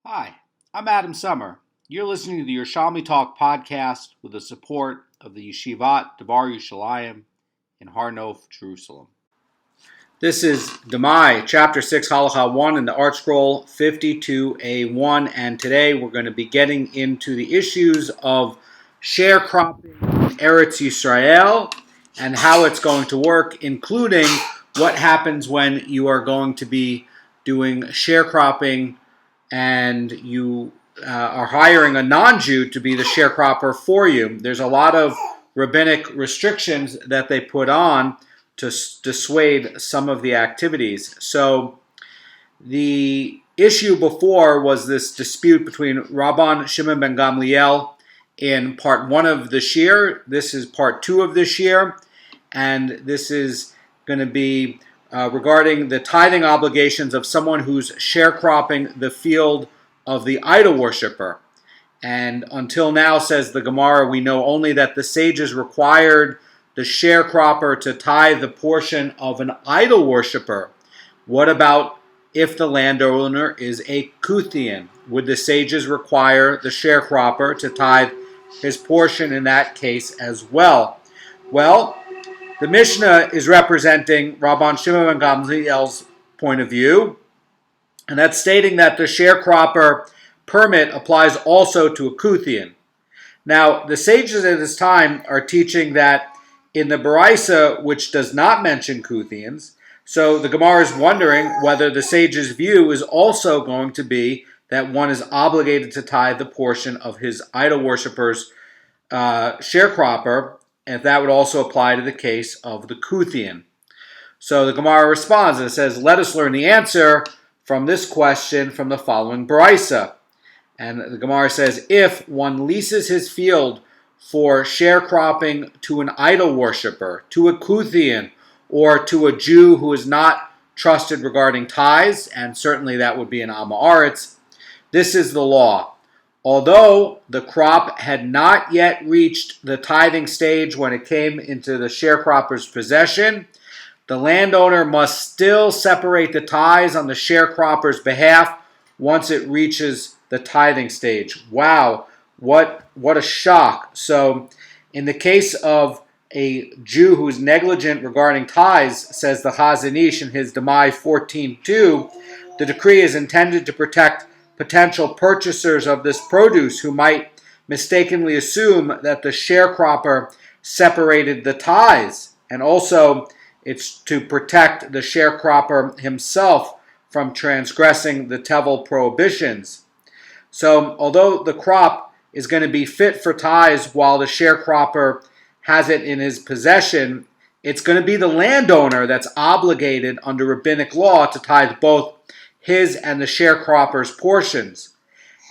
Hi, I'm Adam Summer. You're listening to the Yerushalmi Talk podcast with the support of the Yeshivat Devar Yerushalayim in Har Nof, Jerusalem. This is Demai, Chapter 6, Halacha 1 in the Art Scroll 52a1, and today we're going to be getting into the issues of sharecropping in Eretz Yisrael and how it's going to work, including what happens when you are going to be doing sharecropping and you are hiring a non-Jew to be the sharecropper for you. There's a lot of rabbinic restrictions that they put on to dissuade some of the activities. So the issue before was this dispute between Rabban Shimon ben Gamliel in part 1 of the shiur. This is part 2 of the shiur, and this is going to be regarding the tithing obligations of someone who's sharecropping the field of the idol worshiper. And until now, says the Gemara, we know only that the sages required the sharecropper to tithe the portion of an idol worshiper. What about if the landowner is a Kuthian? Would the sages require the sharecropper to tithe his portion in that case as well? Well, the Mishnah is representing Rabban Shimon ben Gamliel's point of view, and that's stating that the sharecropper permit applies also to a Kuthian. Now, the sages at this time are teaching that in the Baraisa, which does not mention Kuthians, so the Gemara is wondering whether the sage's view is also going to be that one is obligated to tithe the portion of his idol worshipper's sharecropper, and if that would also apply to the case of the Kuthian. So the Gemara responds and it says, let us learn the answer from this question from the following Baraisa. And the Gemara says, if one leases his field for sharecropping to an idol worshiper, to a Kuthian, or to a Jew who is not trusted regarding tithes, and certainly that would be an Am Haaretz, this is the law. Although the crop had not yet reached the tithing stage when it came into the sharecropper's possession, the landowner must still separate the tithes on the sharecropper's behalf once it reaches the tithing stage. Wow, what a shock. So in the case of a Jew who's negligent regarding tithes, says the Chazan Ish in his Demai 14.2, the decree is intended to protect potential purchasers of this produce who might mistakenly assume that the sharecropper separated the tithes. And also, it's to protect the sharecropper himself from transgressing the tevel prohibitions. So, although the crop is going to be fit for tithes while the sharecropper has it in his possession, it's going to be the landowner that's obligated under rabbinic law to tithe both his and the sharecropper's portions.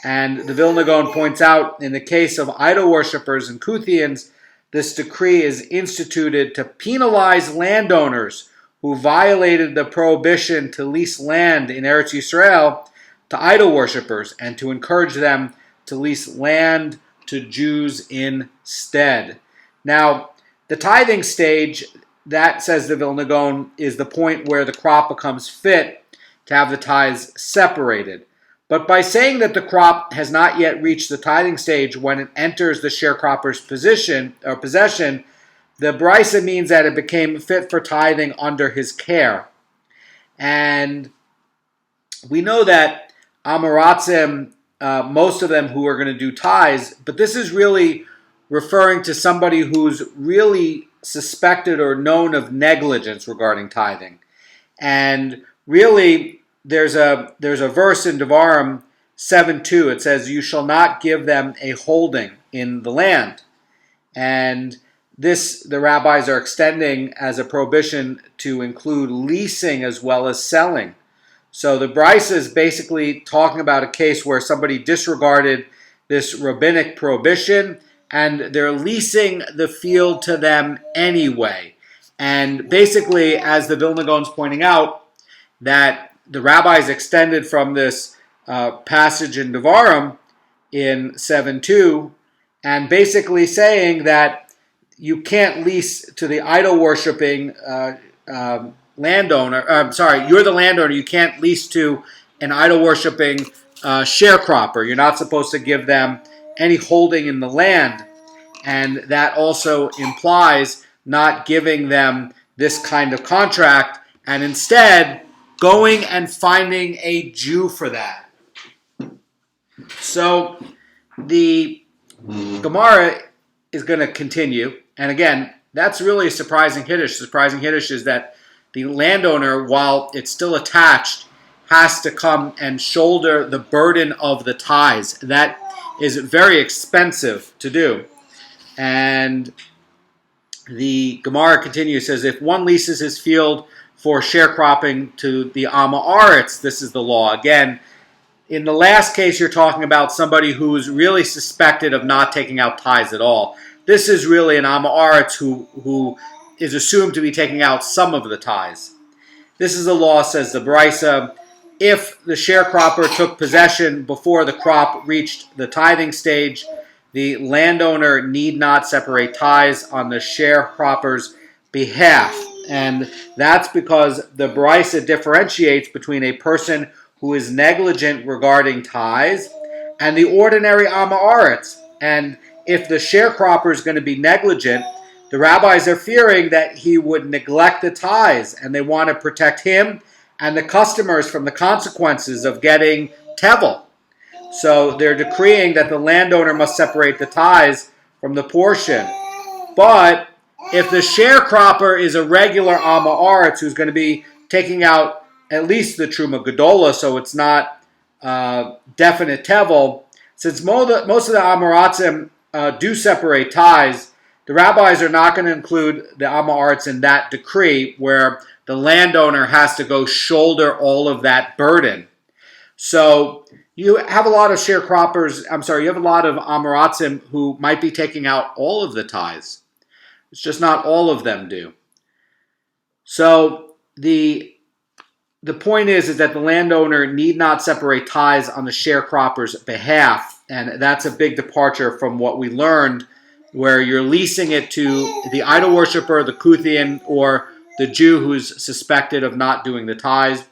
And the Vilna Goan points out, in the case of idol worshippers and Kuthians, this decree is instituted to penalize landowners who violated the prohibition to lease land in Eretz Yisrael to idol worshippers and to encourage them to lease land to Jews instead. Now, the tithing stage, that, says the Vilna Goan, is the point where the crop becomes fit to have the tithes separated. But by saying that the crop has not yet reached the tithing stage when it enters the sharecropper's possession, the Baraisa means that it became fit for tithing under his care. And we know that Amoratzim, most of them who are going to do tithes, but this is really referring to somebody who's really suspected or known of negligence regarding tithing. And really, there's a verse in Devarim 7:2. It says, you shall not give them a holding in the land. And this, the rabbis are extending as a prohibition to include leasing as well as selling. So the Baraisa is basically talking about a case where somebody disregarded this rabbinic prohibition and they're leasing the field to them anyway. And basically, as the Vilna Gaon is pointing out, that the rabbis extended from this passage in Devarim in 7:2, and basically saying that you can't lease to the idol-worshipping landowner. You're the landowner. You can't lease to an idol-worshipping sharecropper. You're not supposed to give them any holding in the land. And that also implies not giving them this kind of contract and instead going and finding a Jew for that. So the Gemara is going to continue. And again, that's really a surprising Hiddush. The surprising Hiddush is that the landowner, while it's still attached, has to come and shoulder the burden of the tithes. That is very expensive to do. And the Gemara continues, says, if one leases his field for sharecropping to the Amma Aretz, this is the law. Again, in the last case, you're talking about somebody who's really suspected of not taking out tithes at all. This is really an Amma Aretz who is assumed to be taking out some of the tithes. This is the law, says the Brisa. If the sharecropper took possession before the crop reached the tithing stage, the landowner need not separate tithes on the sharecropper's behalf. And that's because the Brisa differentiates between a person who is negligent regarding tithes and the ordinary Amma Aretz. And if the sharecropper is going to be negligent, the rabbis are fearing that he would neglect the tithes, and they want to protect him and the customers from the consequences of getting tevel. So they're decreeing that the landowner must separate the tithes from the portion. But if the sharecropper is a regular Amma Aretz who's going to be taking out at least the Truma Gedola, so it's not definite tevel, since most of the Amoratzim do separate tithes, the rabbis are not going to include the Amma Aretz in that decree where the landowner has to go shoulder all of that burden. So you have a lot of sharecroppers, you have a lot of Amoratzim who might be taking out all of the tithes. It's just not all of them do. So the point is that the landowner need not separate tithes on the sharecropper's behalf, and that's a big departure from what we learned, where you're leasing it to the idol worshiper, the Kuthian, or the Jew who's suspected of not doing the tithes.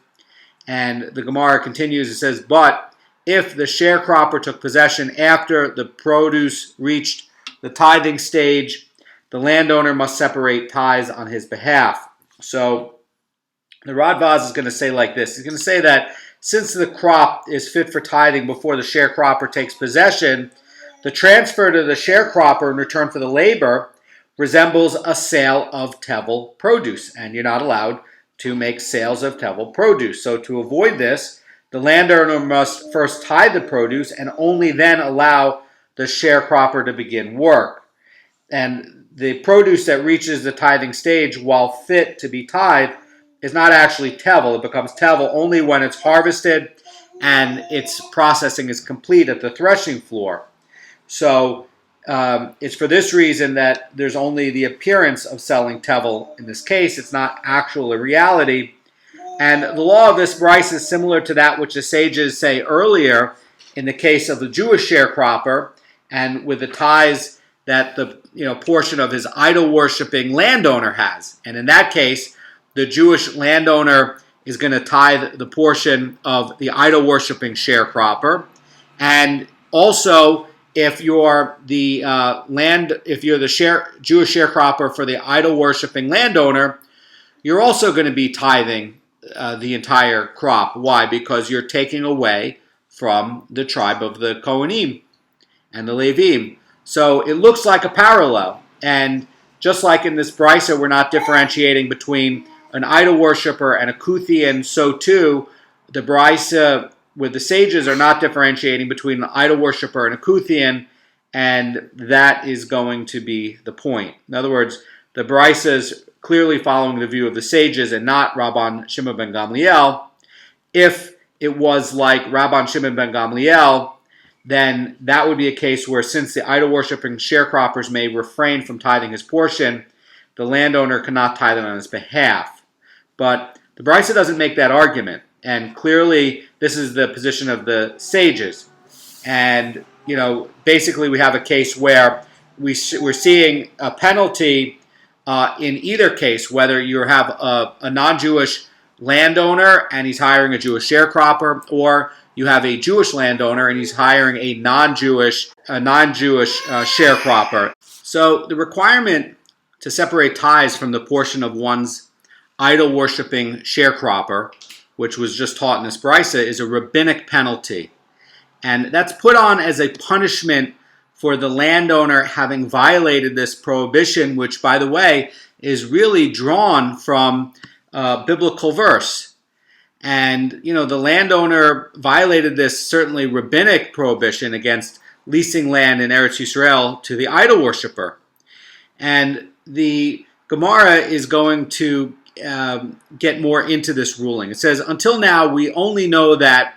And the Gemara continues, it says, but if the sharecropper took possession after the produce reached the tithing stage, the landowner must separate tithes on his behalf. So the Radvaz is going to say like this. He's going to say that since the crop is fit for tithing before the sharecropper takes possession, the transfer to the sharecropper in return for the labor resembles a sale of tevel produce, and you're not allowed to make sales of tevel produce. So to avoid this, the landowner must first tithe the produce and only then allow the sharecropper to begin work. And the produce that reaches the tithing stage while fit to be tithed is not actually tevel. It becomes tevel only when it's harvested and its processing is complete at the threshing floor. So it's for this reason that there's only the appearance of selling tevel in this case. It's not actual a reality. And the law of this Bryce is similar to that which the sages say earlier in the case of the Jewish sharecropper and with the tithes that the portion of his idol-worshipping landowner has. And in that case, the Jewish landowner is going to tithe the portion of the idol-worshipping sharecropper. And also, if you're the Jewish sharecropper for the idol-worshipping landowner, you're also going to be tithing the entire crop. Why? Because you're taking away from the tribe of the Kohanim and the Levim. So it looks like a parallel. And just like in this brisa, we're not differentiating between an idol worshiper and a Kuthian, so too the brisa with the sages are not differentiating between an idol worshiper and a Kuthian, and that is going to be the point. In other words, the brisa is clearly following the view of the sages and not Rabban Shimon ben Gamliel. If it was like Rabban Shimon ben Gamliel, then that would be a case where since the idol-worshipping sharecroppers may refrain from tithing his portion, the landowner cannot tithe it on his behalf. But the Brisa doesn't make that argument, and clearly this is the position of the sages. And, basically we have a case where we're seeing a penalty in either case, whether you have a non-Jewish landowner and he's hiring a Jewish sharecropper, or you have a Jewish landowner and he's hiring a non-Jewish sharecropper. So the requirement to separate tithes from the portion of one's idol-worshipping sharecropper, which was just taught in this brisa, is a rabbinic penalty. And that's put on as a punishment for the landowner having violated this prohibition, which, by the way, is really drawn from a biblical verse. And, the landowner violated this certainly rabbinic prohibition against leasing land in Eretz Yisrael to the idol worshiper. And the Gemara is going to get more into this ruling. It says, until now, we only know that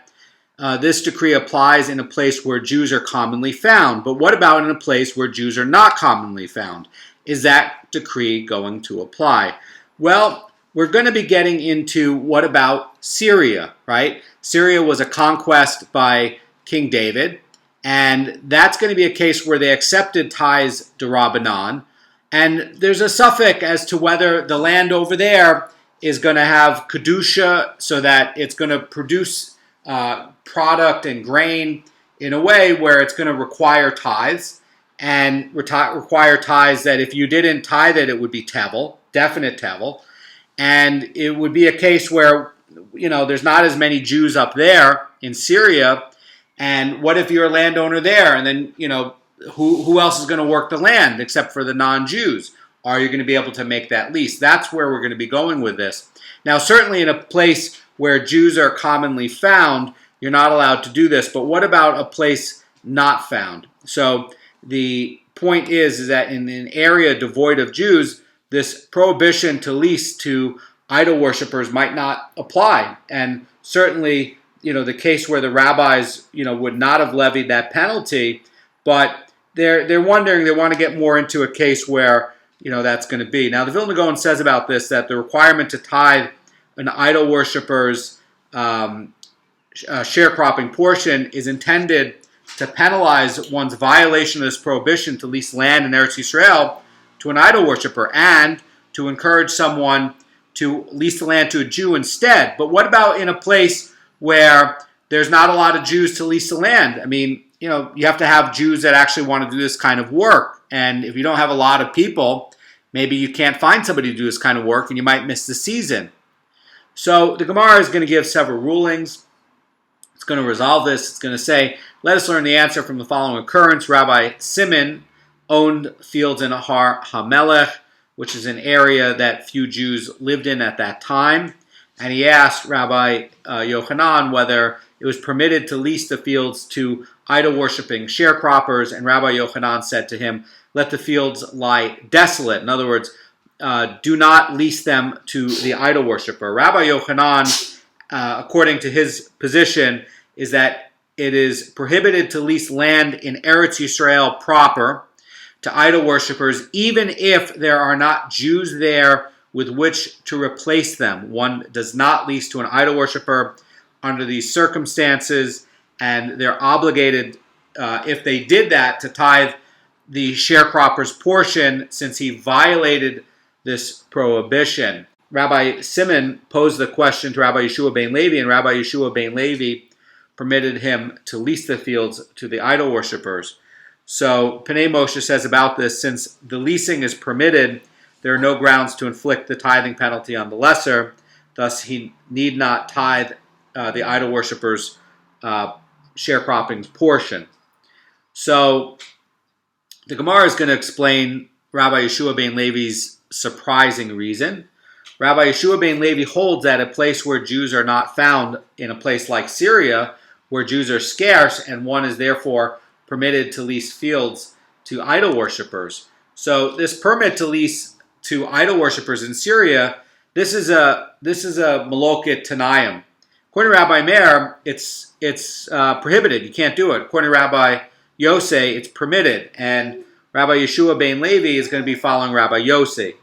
this decree applies in a place where Jews are commonly found. But what about in a place where Jews are not commonly found? Is that decree going to apply? Well, we're going to be getting into what about Syria, right? Syria was a conquest by King David, and that's going to be a case where they accepted tithes d'Rabbanan. And there's a suffix as to whether the land over there is going to have kedusha, so that it's going to produce product and grain in a way where it's going to require tithes, and require tithes that if you didn't tithe it, it would be tevel, definite tevel. And it would be a case where, there's not as many Jews up there in Syria. And what if you're a landowner there? And then, who else is going to work the land except for the non-Jews? Are you going to be able to make that lease? That's where we're going to be going with this. Now, certainly in a place where Jews are commonly found, you're not allowed to do this. But what about a place not found? So the point is that in an area devoid of Jews, this prohibition to lease to idol worshippers might not apply. And certainly, the case where the rabbis, would not have levied that penalty, but they're wondering, they want to get more into a case where, that's going to be. Now, the Vilna Goan says about this that the requirement to tithe an idol worshipper's sharecropping portion is intended to penalize one's violation of this prohibition to lease land in Eretz Yisrael to an idol worshiper, and to encourage someone to lease the land to a Jew instead. But what about in a place where there's not a lot of Jews to lease the land? I mean, you have to have Jews that actually want to do this kind of work. And if you don't have a lot of people, maybe you can't find somebody to do this kind of work, and you might miss the season. So the Gemara is going to give several rulings. It's going to resolve this. It's going to say, let us learn the answer from the following occurrence. Rabbi Simon owned fields in Har HaMelech, which is an area that few Jews lived in at that time. And he asked Rabbi Yochanan whether it was permitted to lease the fields to idol-worshipping sharecroppers. And Rabbi Yochanan said to him, let the fields lie desolate. In other words, do not lease them to the idol worshiper. Rabbi Yochanan, according to his position, is that it is prohibited to lease land in Eretz Yisrael proper to idol worshippers, even if there are not Jews there with which to replace them. One does not lease to an idol worshiper under these circumstances, and they're obligated, if they did that, to tithe the sharecropper's portion, since he violated this prohibition. Rabbi Simon posed the question to Rabbi Yeshua ben Levi, and Rabbi Yeshua ben Levi permitted him to lease the fields to the idol worshippers. So Pnei Moshe says about this, since the leasing is permitted, there are no grounds to inflict the tithing penalty on the lesser. Thus, he need not tithe the idol worshippers' sharecropping's portion. So the Gemara is going to explain Rabbi Yeshua ben Levi's surprising reason. Rabbi Yeshua ben Levi holds that a place where Jews are not found, in a place like Syria, where Jews are scarce, and one is therefore permitted to lease fields to idol worshippers. So this permit to lease to idol worshippers in Syria, this is a maloket tanayim. According to Rabbi Meir, it's prohibited. You can't do it. According to Rabbi Yosei, it's permitted. And Rabbi Yeshua ben Levi is going to be following Rabbi Yosei.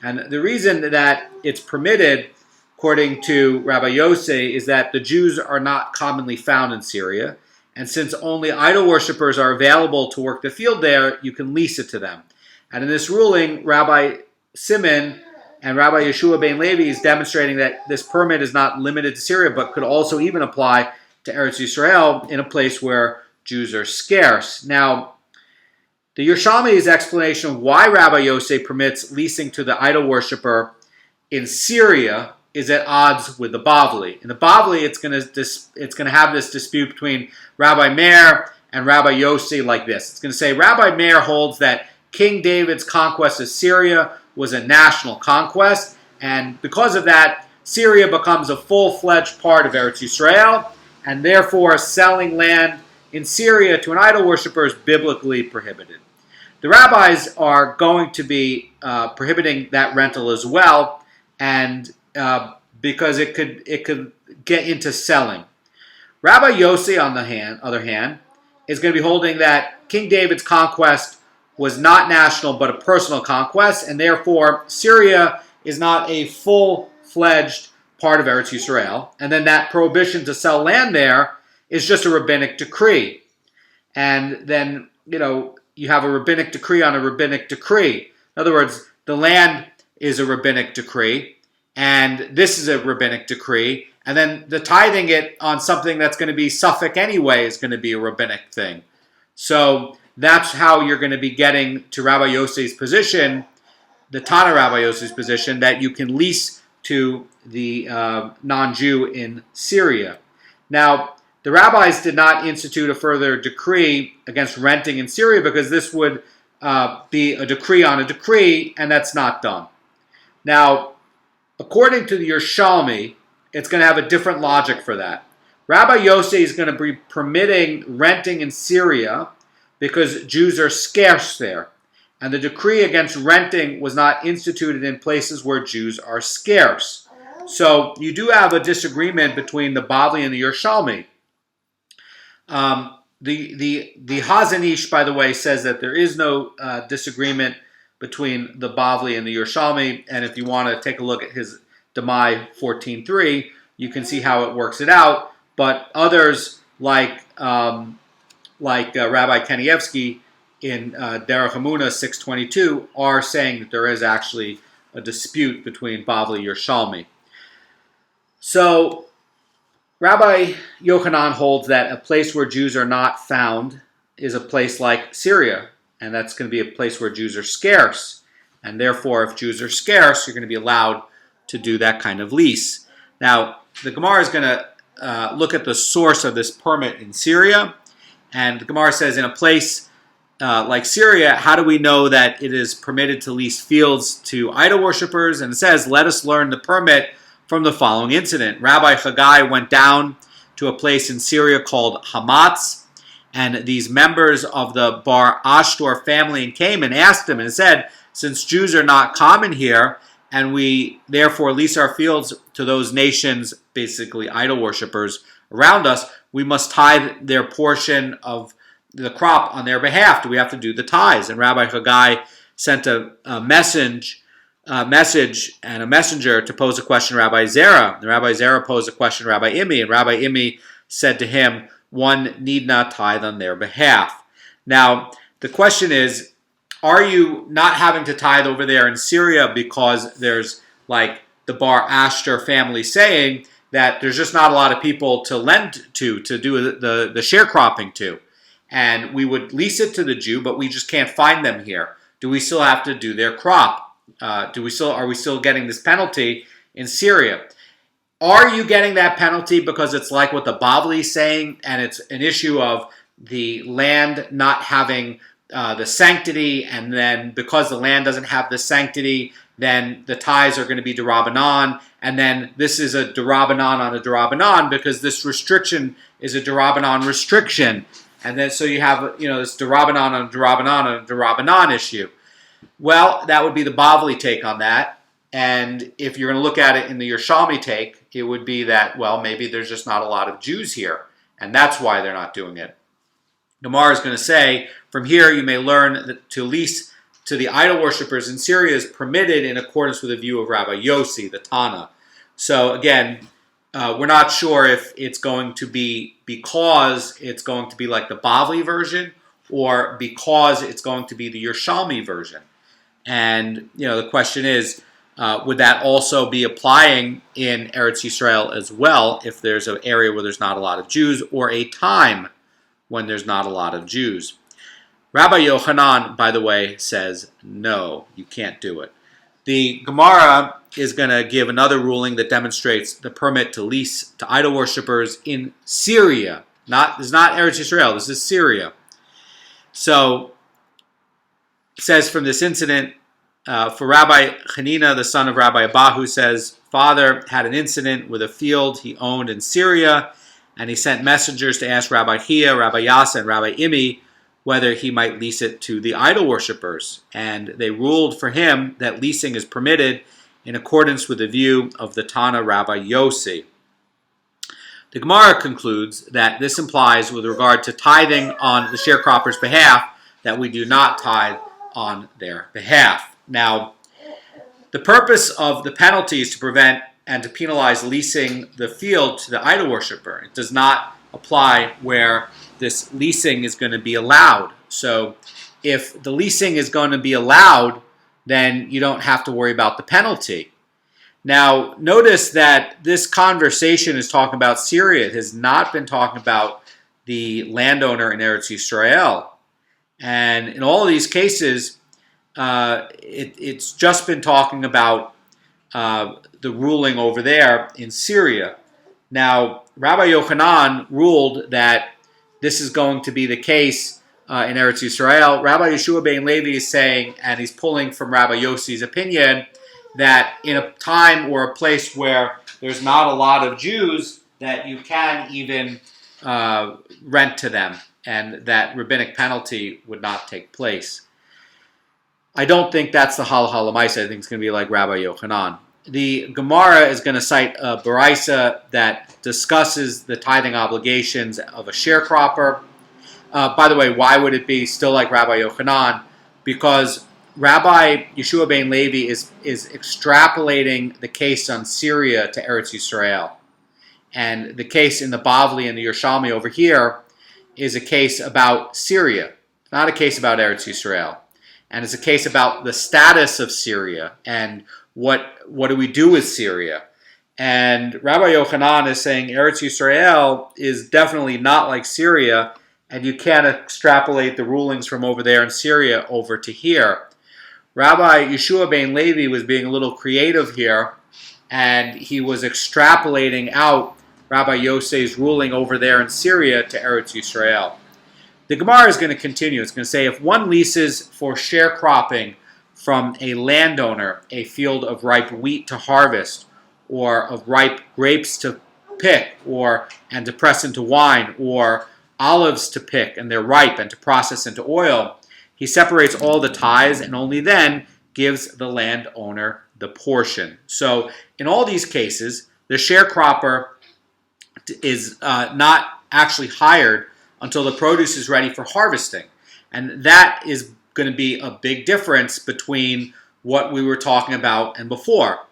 And the reason that it's permitted, according to Rabbi Yosei, is that the Jews are not commonly found in Syria. And since only idol worshippers are available to work the field there, you can lease it to them. And in this ruling, Rabbi Simon And Rabbi Yeshua ben Levi is demonstrating that this permit is not limited to Syria, but could also even apply to Eretz Yisrael in a place where Jews are scarce. Now, the Yerushalmi's explanation of why Rabbi Yossi permits leasing to the idol worshiper in Syria is at odds with the Bavli. In the Bavli, it's going to have this dispute between Rabbi Meir and Rabbi Yossi like this. It's going to say Rabbi Meir holds that King David's conquest of Syria was a national conquest, and because of that, Syria becomes a full-fledged part of Eretz Yisrael, and therefore selling land in Syria to an idol worshiper is biblically prohibited. The rabbis are going to be prohibiting that rental as well, and because it could get into selling. Rabbi Yossi, on the other hand, is going to be holding that King David's conquest was not national but a personal conquest, and therefore Syria is not a full-fledged part of Eretz Yisrael, and then that prohibition to sell land there is just a rabbinic decree. And then, you have a rabbinic decree on a rabbinic decree. In other words, the land is a rabbinic decree, and this is a rabbinic decree, and then the tithing it on something that's going to be suffic anyway is going to be a rabbinic thing. So that's how you're going to be getting to Rabbi Yossi's position, the Tana Rabbi Yossi's position, that you can lease to the non-Jew in Syria. Now, the rabbis did not institute a further decree against renting in Syria because this would be a decree on a decree, and that's not done. Now, according to the Yerushalmi, it's going to have a different logic for that. Rabbi Yossi is going to be permitting renting in Syria because Jews are scarce there, and the decree against renting was not instituted in places where Jews are scarce. So you do have a disagreement between the Bavli and the Yerushalmi. The Chazan Ish, by the way, says that there is no disagreement between the Bavli and the Yerushalmi, and if you want to take a look at his Demai 14.3, you can see how it works it out. But others, like Rabbi Kanievsky in Derech Hamuna 622, are saying that there is actually a dispute between Bavli and Yerushalmi. So Rabbi Yochanan holds that a place where Jews are not found is a place like Syria, and that's going to be a place where Jews are scarce. And therefore, if Jews are scarce, you're going to be allowed to do that kind of lease. Now, the Gemara is going to look at the source of this permit in Syria, and the Gemara says in a place like Syria, how do we know that it is permitted to lease fields to idol worshippers? And it says, let us learn the permit from the following incident. Rabbi Chagai went down to a place in Syria called Hamatz, and these members of the Bar Ashtor family came and asked him and said, since Jews are not common here, and we therefore lease our fields to those nations, basically idol worshippers around us, we must tithe their portion of the crop on their behalf. Do we have to do the tithes? And Rabbi Chagai sent a message and a messenger to pose a question to Rabbi Zera. And Rabbi Zera posed a question to Rabbi Imi, and Rabbi Imi said to him, one need not tithe on their behalf. Now, the question is, are you not having to tithe over there in Syria because there's like the Bar Ashtor family saying that there's just not a lot of people to lend to do the sharecropping to? And we would lease it to the Jew, but we just can't find them here. Do we still have to do their crop? Are we still getting this penalty in Syria? Are you getting that penalty because it's like what the Bavli is saying, and it's an issue of the land not having the sanctity, and then because the land doesn't have the sanctity, then the tithes are going to be d'Rabbanan, and then this is a d'Rabbanan on a d'Rabbanan because this restriction is a d'Rabbanan restriction, and then so you have this d'Rabbanan on a d'Rabbanan issue. Well, that would be the Bavli take on that. And if you're going to look at it in the Yerushalmi take, it would be that, well, maybe there's just not a lot of Jews here, and that's why they're not doing it. Gemara is going to say, from here you may learn that to lease to the idol worshippers in Syria is permitted in accordance with the view of Rabbi Yossi, the Tana. So again, we're not sure if it's going to be because it's going to be like the Bavli version or because it's going to be the Yerushalmi version. And, the question is, would that also be applying in Eretz Yisrael as well if there's an area where there's not a lot of Jews or a time when there's not a lot of Jews? Rabbi Yochanan, by the way, says no, you can't do it. The Gemara is going to give another ruling that demonstrates the permit to lease to idol worshippers in Syria. This is not Eretz Yisrael, this is Syria. So, it says from this incident, for Rabbi Hanina, the son of Rabbi Abahu, says, father had an incident with a field he owned in Syria, and he sent messengers to ask Rabbi Chia, Rabbi Yasa, and Rabbi Imi whether he might lease it to the idol worshippers. And they ruled for him that leasing is permitted in accordance with the view of the Tana Rabbi Yossi. The Gemara concludes that this implies, with regard to tithing on the sharecropper's behalf, that we do not tithe on their behalf. Now, the purpose of the penalty is to prevent and to penalize leasing the field to the idol worshiper. It does not apply where this leasing is going to be allowed. So if the leasing is going to be allowed, then you don't have to worry about the penalty. Now, notice that this conversation is talking about Syria. It has not been talking about the landowner in Eretz Yisrael. And in all of these cases, it's just been talking about the ruling over there in Syria. Now, Rabbi Yochanan ruled that this is going to be the case in Eretz Yisrael. Rabbi Yeshua ben Levi is saying, and he's pulling from Rabbi Yossi's opinion, that in a time or a place where there's not a lot of Jews, that you can even rent to them, and that rabbinic penalty would not take place. I don't think that's the halacha l'maaseh. I think it's going to be like Rabbi Yochanan. The Gemara is going to cite a baraisa that discusses the tithing obligations of a sharecropper. By the way, why would it be still like Rabbi Yochanan? Because Rabbi Yeshua ben Levi is extrapolating the case on Syria to Eretz Yisrael. And the case in the Bavli and the Yerushalmi over here is a case about Syria. It's not a case about Eretz Yisrael. And it's a case about the status of Syria and what do we do with Syria. And Rabbi Yochanan is saying Eretz Yisrael is definitely not like Syria, and you can't extrapolate the rulings from over there in Syria over to here. Rabbi Yeshua ben Levi was being a little creative here, and he was extrapolating out Rabbi Yossi's ruling over there in Syria to Eretz Yisrael. The Gemara is going to continue. It's going to say, if one leases for sharecropping from a landowner a field of ripe wheat to harvest, or of ripe grapes to pick, and to press into wine, or olives to pick and they're ripe and to process into oil, he separates all the tithes and only then gives the landowner the portion. So in all these cases, the sharecropper is not actually hired until the produce is ready for harvesting. And that is going to be a big difference between what we were talking about and before.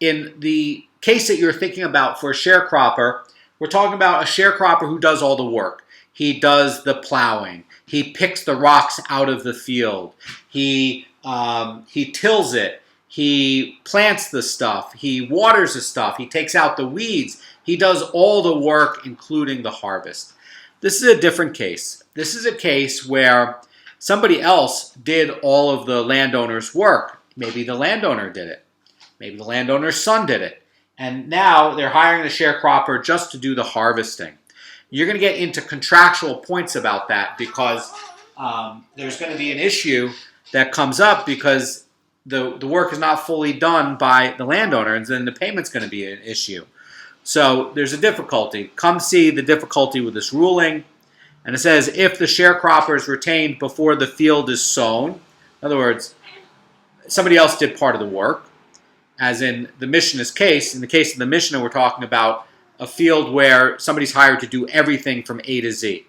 In the case that you're thinking about for a sharecropper, we're talking about a sharecropper who does all the work. He does the plowing. He picks the rocks out of the field. He tills it. He plants the stuff. He waters the stuff. He takes out the weeds. He does all the work, including the harvest. This is a different case. This is a case where somebody else did all of the landowner's work. Maybe the landowner did it. Maybe the landowner's son did it. And now they're hiring the sharecropper just to do the harvesting. You're going to get into contractual points about that because there's going to be an issue that comes up because the work is not fully done by the landowner, and then the payment's going to be an issue. So there's a difficulty. Come see the difficulty with this ruling. And it says, if the sharecropper is retained before the field is sown, in other words, somebody else did part of the work, as in the Mishnah's case. In the case of the Mishnah, we're talking about a field where somebody's hired to do everything from A to Z.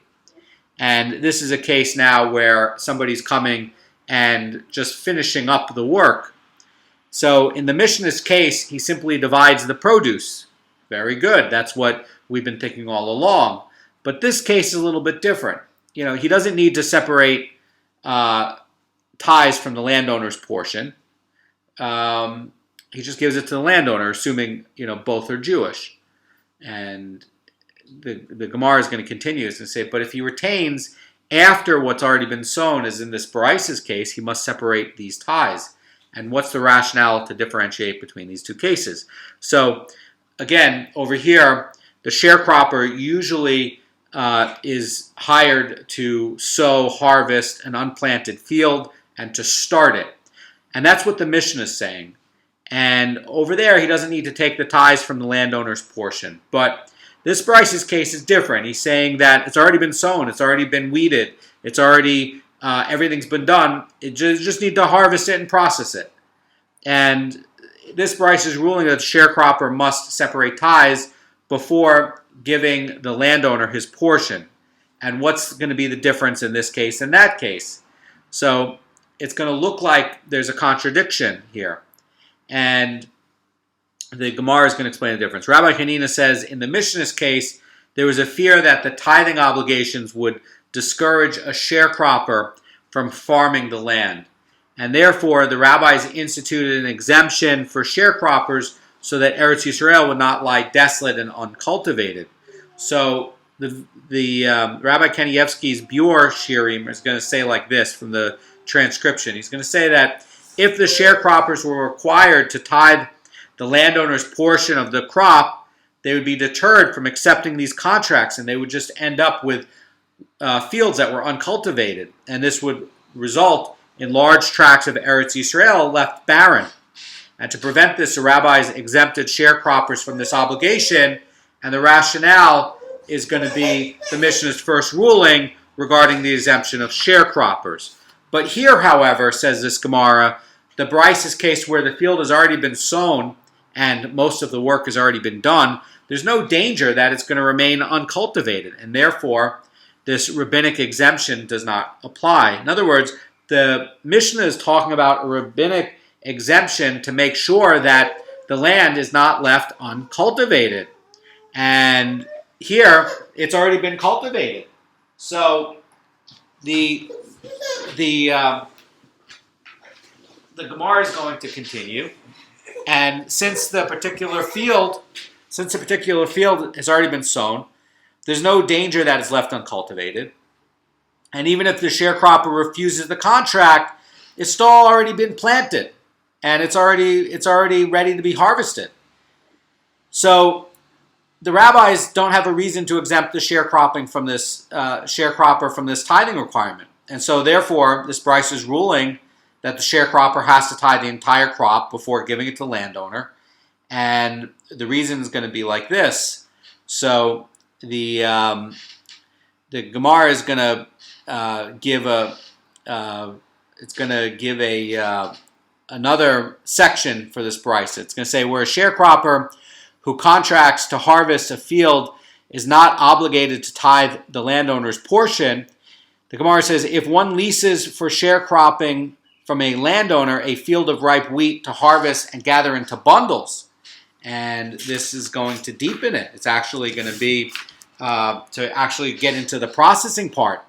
And this is a case now where somebody's coming and just finishing up the work. So in the Mishnah's case, he simply divides the produce. Very good. That's what we've been thinking all along. But this case is a little bit different. You know, he doesn't need to separate tithes from the landowner's portion. he just gives it to the landowner, assuming both are Jewish. And the Gemara is going to continue and say, but if he retains after what's already been sown, as in this Barice's case, he must separate these tithes. And what's the rationale to differentiate between these two cases? So again, over here, the sharecropper usually is hired to sow, harvest an unplanted field and to start it. And that's what the Mishnah is saying. And over there, he doesn't need to take the tithes from the landowner's portion. But this Bryce's case is different. He's saying that it's already been sown, it's already been weeded, it's already, everything's been done. It just need to harvest it and process it. And this Bryce is ruling that the sharecropper must separate tithes before giving the landowner his portion. And what's going to be the difference in this case and that case? So it's going to look like there's a contradiction here. And the Gemara is going to explain the difference. Rabbi Hanina says, in the Mishnah's case, there was a fear that the tithing obligations would discourage a sharecropper from farming the land. And therefore, the rabbis instituted an exemption for sharecroppers so that Eretz Yisrael would not lie desolate and uncultivated. So the Rabbi Kanievsky's Beur shiurim is going to say like this from the transcription. He's going to say that if the sharecroppers were required to tithe the landowner's portion of the crop, they would be deterred from accepting these contracts, and they would just end up with fields that were uncultivated. And this would result in large tracts of Eretz Yisrael left barren. And to prevent this, the rabbis exempted sharecroppers from this obligation, and the rationale is going to be the Mishnah's first ruling regarding the exemption of sharecroppers. But here, however, says this Gemara, the Bryce's case where the field has already been sown and most of the work has already been done, there's no danger that it's going to remain uncultivated, and therefore this rabbinic exemption does not apply. In other words, the Mishnah is talking about a rabbinic exemption to make sure that the land is not left uncultivated. And here, it's already been cultivated. So the Gemara is going to continue, and since the particular field has already been sown, there's no danger that it's left uncultivated. And even if the sharecropper refuses the contract, it's still already been planted, and it's already ready to be harvested. So the rabbis don't have a reason to exempt the sharecropper from this tithing requirement. And so therefore, this Bryce is ruling that the sharecropper has to tithe the entire crop before giving it to the landowner. And the reason is going to be like this. So the Gemara is going to give another section for this Bryce. It's going to say where a sharecropper who contracts to harvest a field is not obligated to tithe the landowner's portion. The Gemara says, if one leases for sharecropping from a landowner a field of ripe wheat to harvest and gather into bundles, and this is going to deepen it. It's actually going to be to actually get into the processing part.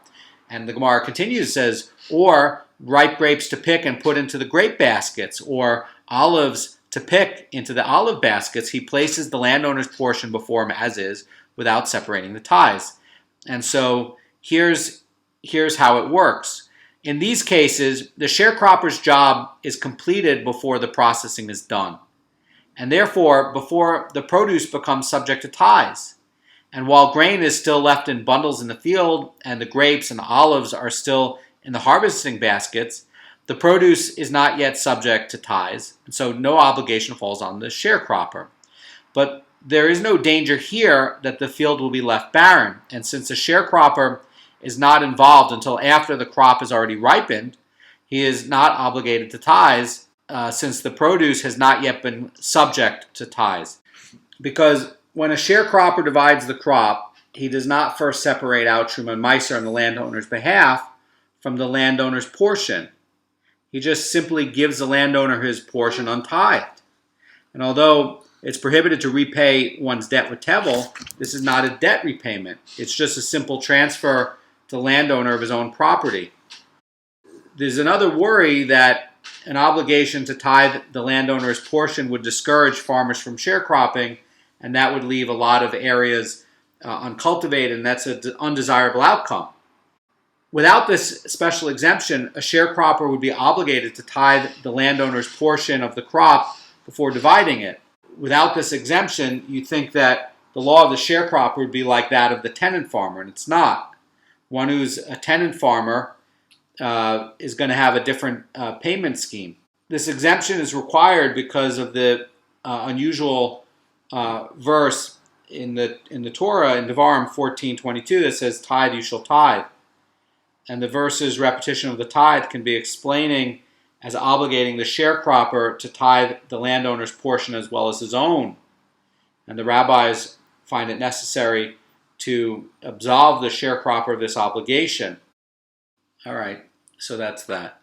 And the Gemara continues, says, or ripe grapes to pick and put into the grape baskets, or olives to pick into the olive baskets, he places the landowner's portion before him as is, without separating the tithes. And so here's how it works. In these cases, the sharecropper's job is completed before the processing is done, and therefore before the produce becomes subject to tithes. And while grain is still left in bundles in the field, and the grapes and the olives are still in the harvesting baskets, the produce is not yet subject to tithes, and so no obligation falls on the sharecropper. But there is no danger here that the field will be left barren, and since the sharecropper is not involved until after the crop is already ripened, he is not obligated to tithes since the produce has not yet been subject to tithes. Because when a sharecropper divides the crop, he does not first separate out Truma and Meiser on the landowner's behalf from the landowner's portion. He just simply gives the landowner his portion untithed. And although it's prohibited to repay one's debt with tevel, this is not a debt repayment. It's just a simple transfer to the landowner of his own property. There's another worry that an obligation to tithe the landowner's portion would discourage farmers from sharecropping, and that would leave a lot of areas uncultivated, and that's an undesirable outcome. Without this special exemption, a sharecropper would be obligated to tithe the landowner's portion of the crop before dividing it. Without this exemption, you'd think that the law of the sharecropper would be like that of the tenant farmer, and it's not. One who's a tenant farmer is going to have a different payment scheme. This exemption is required because of the unusual verse in the Torah in Beurim 14:22 that says, "Tithe you shall tithe." And the verse's repetition of the tithe can be explaining as obligating the sharecropper to tithe the landowner's portion as well as his own. And the rabbis find it necessary to absolve the sharecropper of this obligation. All right, so that's that.